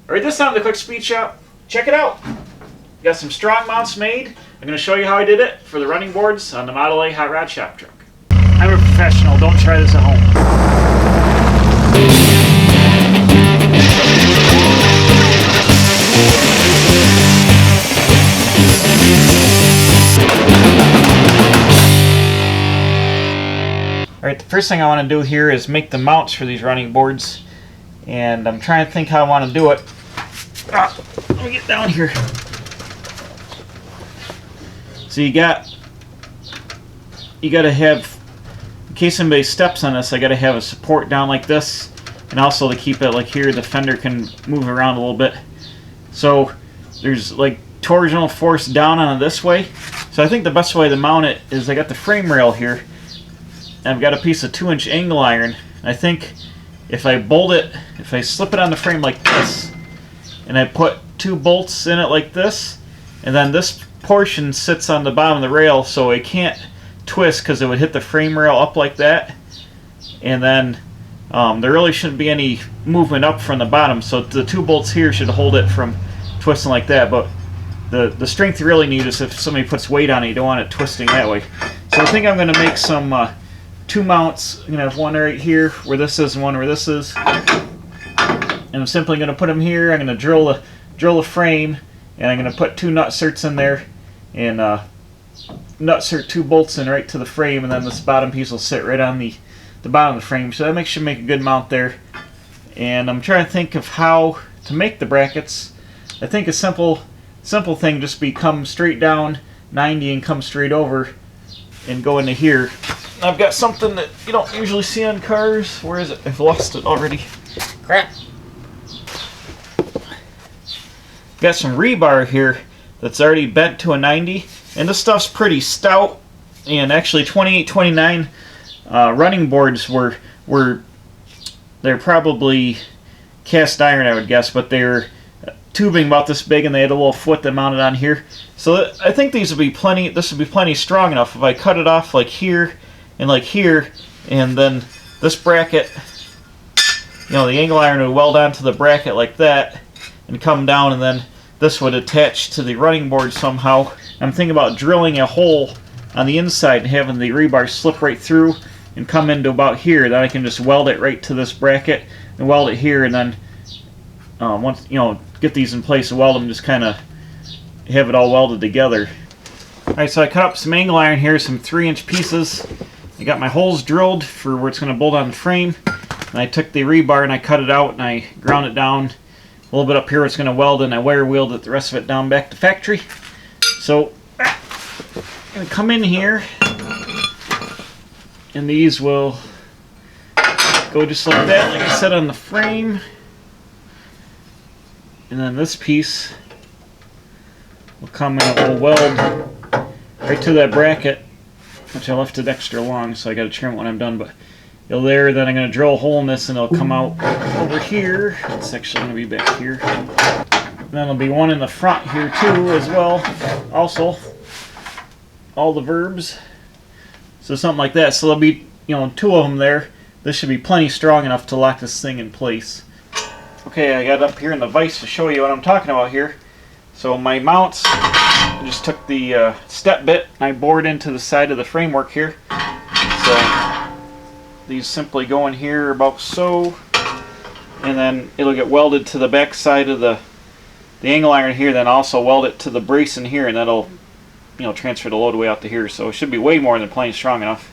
Alright, this time the Quick Speed Shop. Check it out. Got some strong mounts made. I'm going to show you how I did it for the running boards on the Model A hot rod shop truck. I'm a professional. Don't try this at home. Alright, the first thing I want to do here is make the mounts for these running boards. And I'm trying to think how I want to do it. Let me get down here. So you got to have, in case somebody steps on this, I got to have a support down like this. And also to keep it like here, the fender can move around a little bit. So there's like torsional force down on it this way. So I think the best way to mount it is I got the frame rail here. I've got a piece of 2-inch angle iron. I think if I bolt it, if I slip it on the frame like this, and I put 2 bolts in it like this, and then this portion sits on the bottom of the rail so it can't twist because it would hit the frame rail up like that. And then there really shouldn't be any movement up from the bottom, so the 2 bolts here should hold it from twisting like that. But the strength you really need is if somebody puts weight on it, you don't want it twisting that way. So I think I'm going to make some 2 mounts. I'm going to have one right here where this is and one where this is. And I'm simply going to put them here. I'm going to drill the frame, and I'm going to put 2 nut certs in there, and nut cert 2 bolts in right to the frame, and then this bottom piece will sit right on the bottom of the frame. So that should make a good mount there. And I'm trying to think of how to make the brackets. I think a simple thing just be come straight down 90 and come straight over and go into here. I've got something that you don't usually see on cars. Where is it? I've lost it already. Crap. Got some rebar here that's already bent to a 90, and this stuff's pretty stout. And actually 28-29 running boards they're probably cast iron, I would guess, but they're tubing about this big, and they had a little foot that mounted on here. So I think these would be plenty. This would be plenty strong enough if I cut it off like here and like here, and then this bracket, the angle iron would weld onto the bracket like that and come down, and then this would attach to the running board somehow. I'm thinking about drilling a hole on the inside and having the rebar slip right through and come into about here. Then I can just weld it right to this bracket and weld it here, and then once get these in place and weld them, just kind of have it all welded together. Alright, so I cut up some angle iron here, some 3-inch pieces. I got my holes drilled for where it's going to bolt on the frame. And I took the rebar and I cut it out and I ground it down a little bit up here where it's going to weld, and I wire wheeled it the rest of it down back to factory. So I'm going to come in here, and these will go just like that, like I said, on the frame. And then this piece will come in, it will weld right to that bracket, which I left it extra long, so I got to trim it when I'm done. But it'll there. Then I'm going to drill a hole in this, and it'll come out over here. It's actually going to be back here. And then there'll be one in the front here too, as well. Also, all the verbs. So something like that. So there'll be 2 of them there. This should be plenty strong enough to lock this thing in place. Okay, I got it up here in the vise to show you what I'm talking about here. So my mounts, I just took the step bit and I bored into the side of the framework here. So these simply go in here about so, and then it'll get welded to the back side of the angle iron here, then also weld it to the brace in here, and that'll transfer the load way out to here. So it should be way more than plenty strong enough.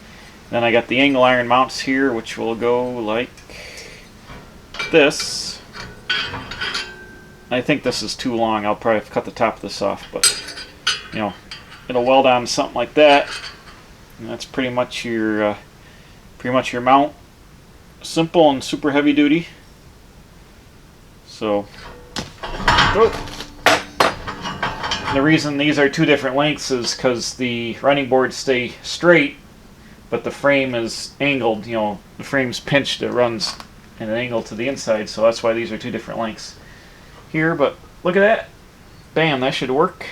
Then I got the angle iron mounts here, which will go like this. I think this is too long. I'll probably have to cut the top of this off, but it'll weld on something like that. And that's pretty much your mount. Simple and super heavy duty. So the reason these are 2 different lengths is because the running boards stay straight, but the frame is angled. The frame's pinched. It runs at an angle to the inside, so that's why these are 2 different lengths here. But look at that. Bam, that should work.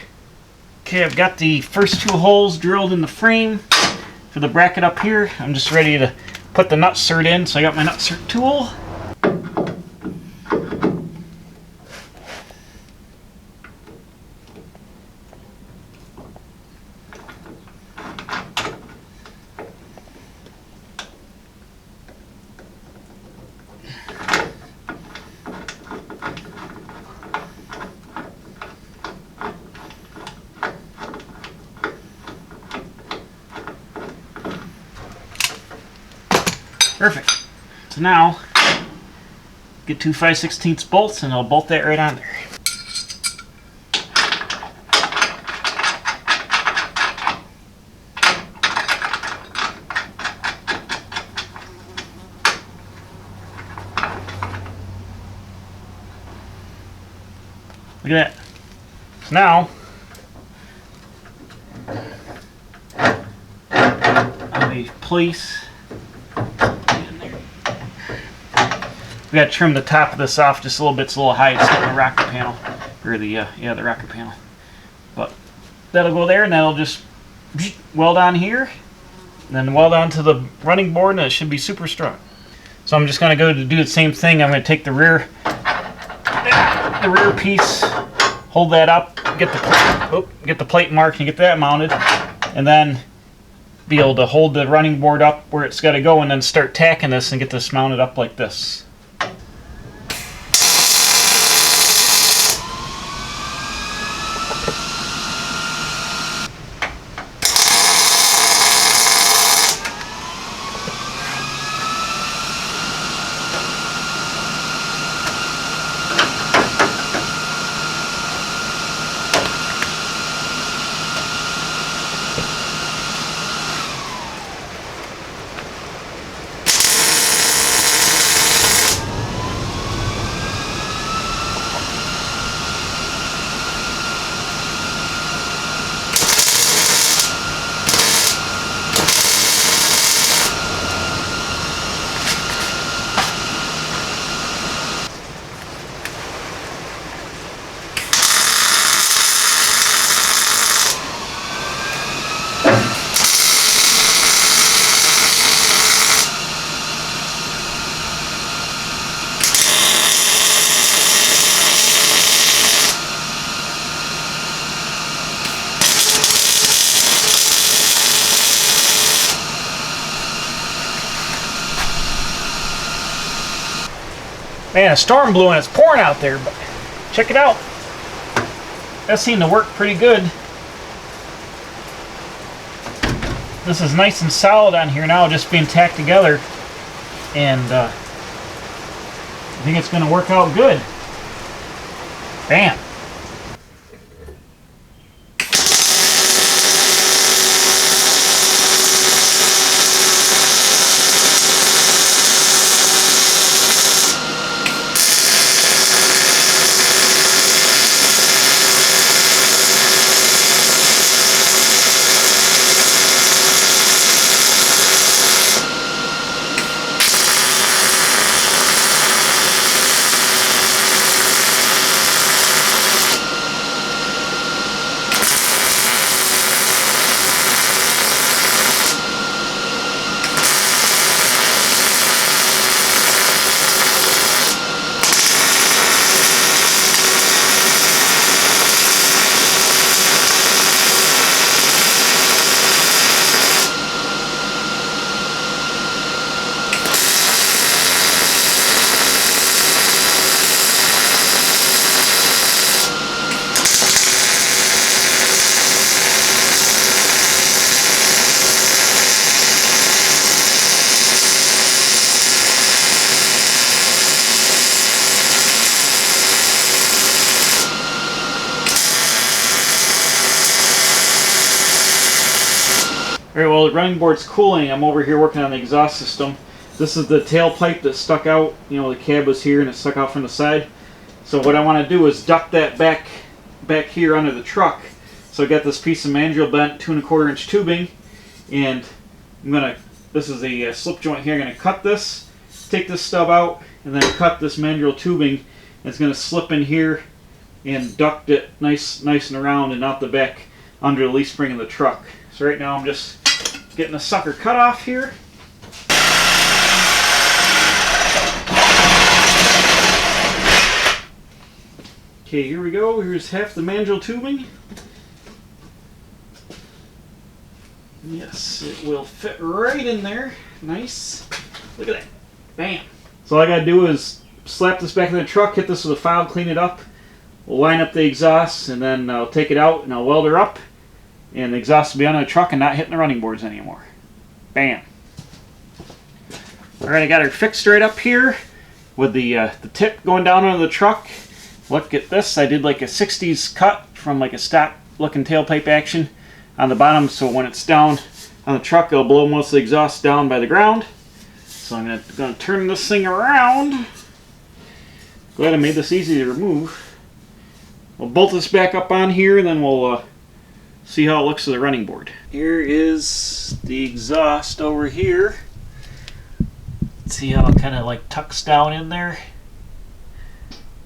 Okay, I've got the first 2 holes drilled in the frame for the bracket up here. I'm just ready to put the nut cert in, so I got my nut cert tool. Perfect. So now, get two 5/16 bolts and I'll bolt that right on there. Look at that. So now, we place. We got to trim the top of this off just a little bit. It's a little high. It's got the rocker panel, or the the rocker panel. But that'll go there, and that'll just weld on here, and then weld onto the running board, and it should be super strong. So I'm just going to go to do the same thing. I'm going to take the rear piece, hold that up, get the plate marked, and get that mounted, and then be able to hold the running board up where it's got to go, and then start tacking this and get this mounted up like this. Man, a storm blew and it's pouring out there, but check it out. That seemed to work pretty good. This is nice and solid on here now, just being tacked together, and I think it's going to work out good. Bam! Alright, well, the running board's cooling. I'm over here working on the exhaust system. This is the tailpipe that stuck out. You know, the cab was here and it stuck out from the side. So what I want to do is duct that back here under the truck. So I got this piece of mandrel bent 2 1/4 inch tubing, and this is a slip joint here. I'm going to cut this, take this stub out, and then cut this mandrel tubing. And it's going to slip in here and duct it nice and around and out the back under the leaf spring of the truck. So right now I'm just getting the sucker cut off here. Okay, here we go. Here's half the mandrel tubing. Yes, it will fit right in there. Nice. Look at that. Bam. So all I gotta do is slap this back in the truck, hit this with a file, clean it up. We'll line up the exhaust, and then I'll take it out and I'll weld her up. And the exhaust will be on the truck and not hitting the running boards anymore. Bam. Alright, I got her fixed right up here with the tip going down onto the truck. Look at this. I did like a 60s cut from like a stock looking tailpipe action on the bottom, so when it's down on the truck it'll blow most of the exhaust down by the ground. So I'm gonna turn this thing around. Glad I made this easy to remove. We'll bolt this back up on here and then we'll see how it looks to the running board. Here is the exhaust over here. See how it kind of like tucks down in there?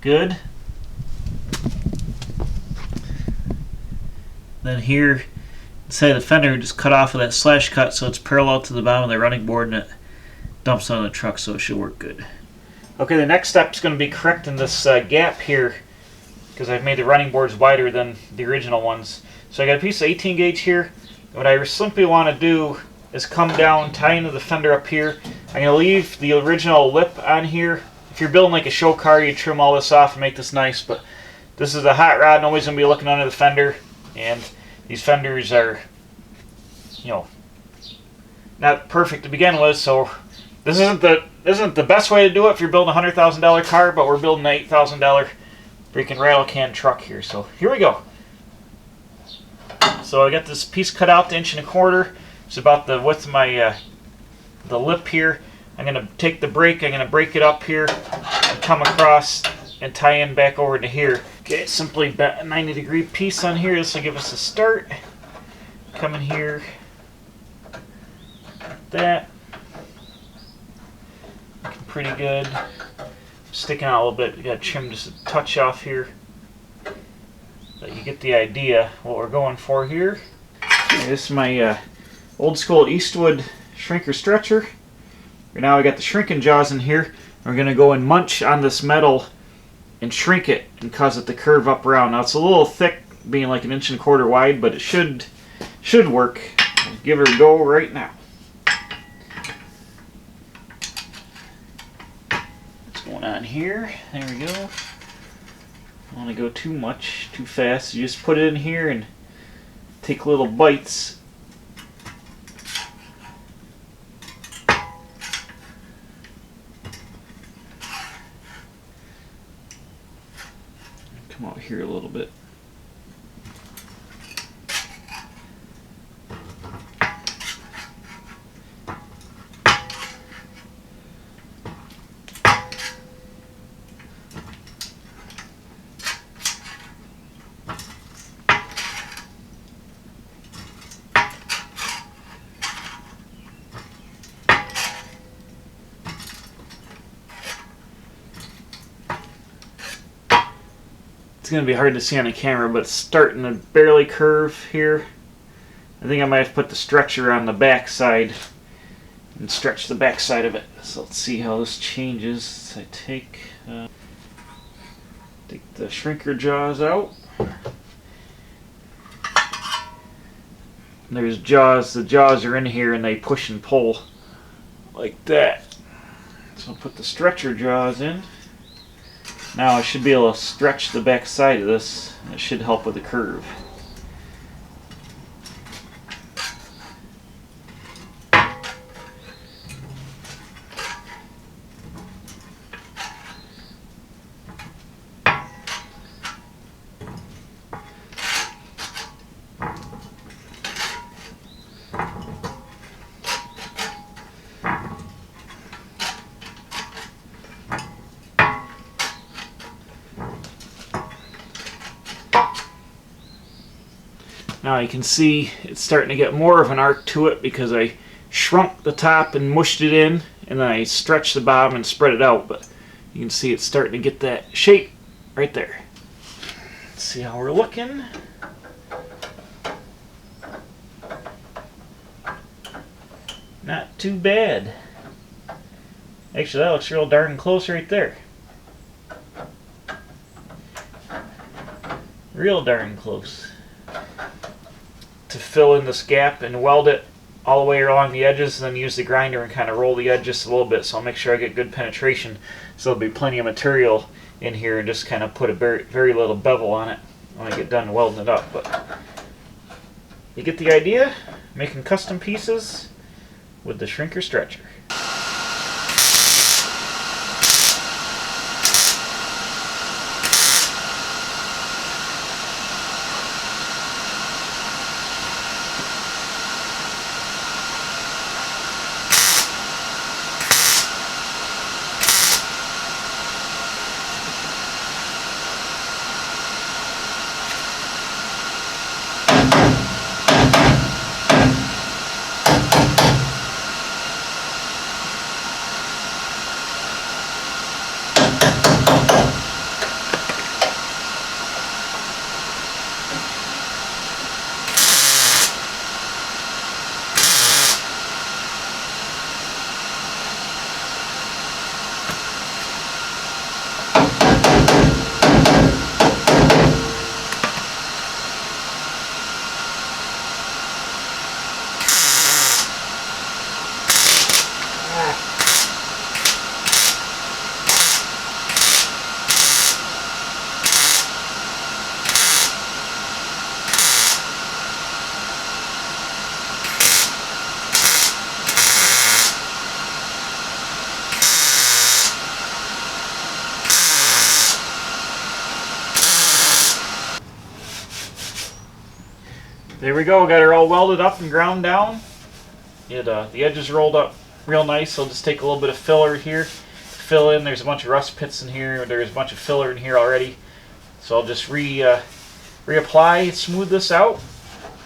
Good. Then here, inside the fender, just cut off with that slash cut so it's parallel to the bottom of the running board and it dumps on the truck, so it should work good. Okay, the next step is going to be correcting this gap here because I've made the running boards wider than the original ones. So I got a piece of 18 gauge here. What I simply want to do is come down, tie into the fender up here. I'm going to leave the original lip on here. If you're building like a show car, you trim all this off and make this nice, but this is a hot rod. Nobody's going to be looking under the fender, and these fenders are, you know, not perfect to begin with, so this isn't the best way to do it if you're building a $100,000 car, but we're building an $8,000 freaking rattle can truck here. So here we go. So I got this piece cut out to 1 1/4. It's about the width of my the lip here. I'm going to take the brake, I'm going to break it up here and come across and tie in back over to here. Okay, simply a 90-degree piece on here. This will give us a start. Come in here, like that. Looking pretty good. Sticking out a little bit. You got to trim just a touch off here. But you get the idea what we're going for here. Okay, this is my old school Eastwood shrinker stretcher. Right now I got the shrinking jaws in here. We're going to go and munch on this metal and shrink it and cause it to curve up around. Now it's a little thick, being like 1 1/4 wide, but it should work. I'll give her a go right now. What's going on here? There we go. I don't want to go too much, too fast. You just put it in here and take little bites. Come out here a little bit. It's going to be hard to see on the camera, but it's starting to barely curve here. I think I might have to put the stretcher on the back side and stretch the back side of it. So let's see how this changes. So I take the shrinker jaws out. There's jaws. The jaws are in here and they push and pull like that. So I'll put the stretcher jaws in. Now I should be able to stretch the back side of this. It should help with the curve. Now you can see it's starting to get more of an arc to it because I shrunk the top and mushed it in, and then I stretched the bottom and spread it out. But you can see it's starting to get that shape right there. Let's see how we're looking. Not too bad. Actually, that looks real darn close right there. Real darn close. To fill in this gap and weld it all the way along the edges, and then use the grinder and kind of roll the edge just a little bit, so I'll make sure I get good penetration, so there'll be plenty of material in here, and just kind of put a very little bevel on it when I get done welding it up. But you get the idea? Making custom pieces with the shrinker stretcher. There we go. Got her all welded up and ground down. The edges rolled up real nice. I'll just take a little bit of filler here, fill in. There's a bunch of rust pits in here. There's a bunch of filler in here already. So I'll just reapply, smooth this out.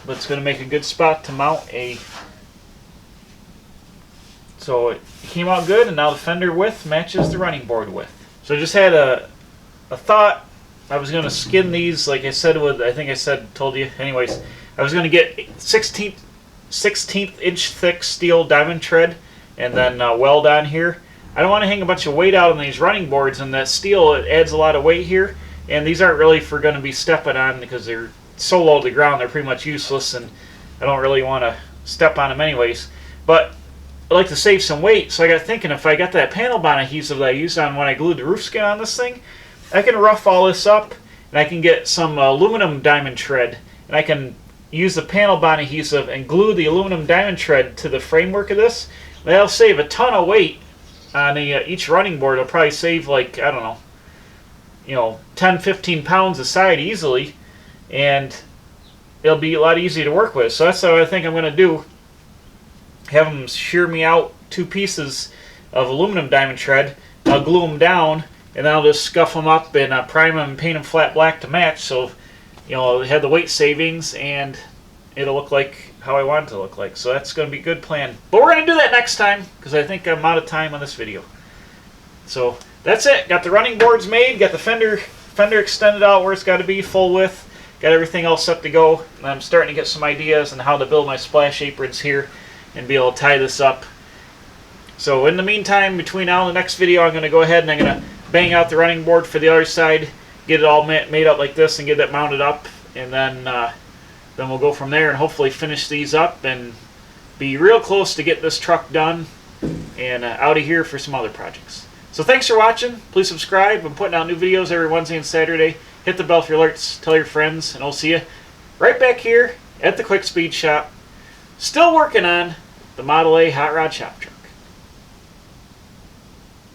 But it's going to make a good spot to mount a. So it came out good, and now the fender width matches the running board width. So I just had a thought. I was going to skin these, like I said, told you. Anyways, I was going to get 16th inch thick steel diamond tread and then weld on here. I don't want to hang a bunch of weight out on these running boards, and that steel, it adds a lot of weight here. And these aren't really for going to be stepping on because they're so low to the ground, they're pretty much useless, and I don't really want to step on them anyways. But I like to save some weight, so I got thinking if I got that panel bond adhesive that I used on when I glued the roof skin on this thing, I can rough all this up, and I can get some aluminum diamond tread, and I can use the panel bond adhesive and glue the aluminum diamond tread to the framework of this. That'll save a ton of weight on each running board. It'll probably save, like, I don't know, 10, 15 pounds a side easily, and it'll be a lot easier to work with. So that's what I think I'm going to do. Have them shear me out 2 pieces of aluminum diamond tread. I'll glue them down, and then I'll just scuff them up and prime them and paint them flat black to match. So, they have the weight savings, and it'll look like how I want it to look like. So that's going to be a good plan. But we're going to do that next time, because I think I'm out of time on this video. So that's it. Got the running boards made. Got the fender extended out where it's got to be, full width. Got everything all set to go. And I'm starting to get some ideas on how to build my splash aprons here and be able to tie this up. So in the meantime, between now and the next video, I'm going to go ahead and I'm going to bang out the running board for the other side, get it all made up like this and get that mounted up, and then we'll go from there and hopefully finish these up and be real close to get this truck done and out of here for some other projects. So thanks for watching. Please subscribe. I'm putting out new videos every Wednesday and Saturday. Hit the bell for alerts. Tell your friends, and I'll see you right back here at the Quick Speed Shop. Still working on the Model A Hot Rod Shop Truck.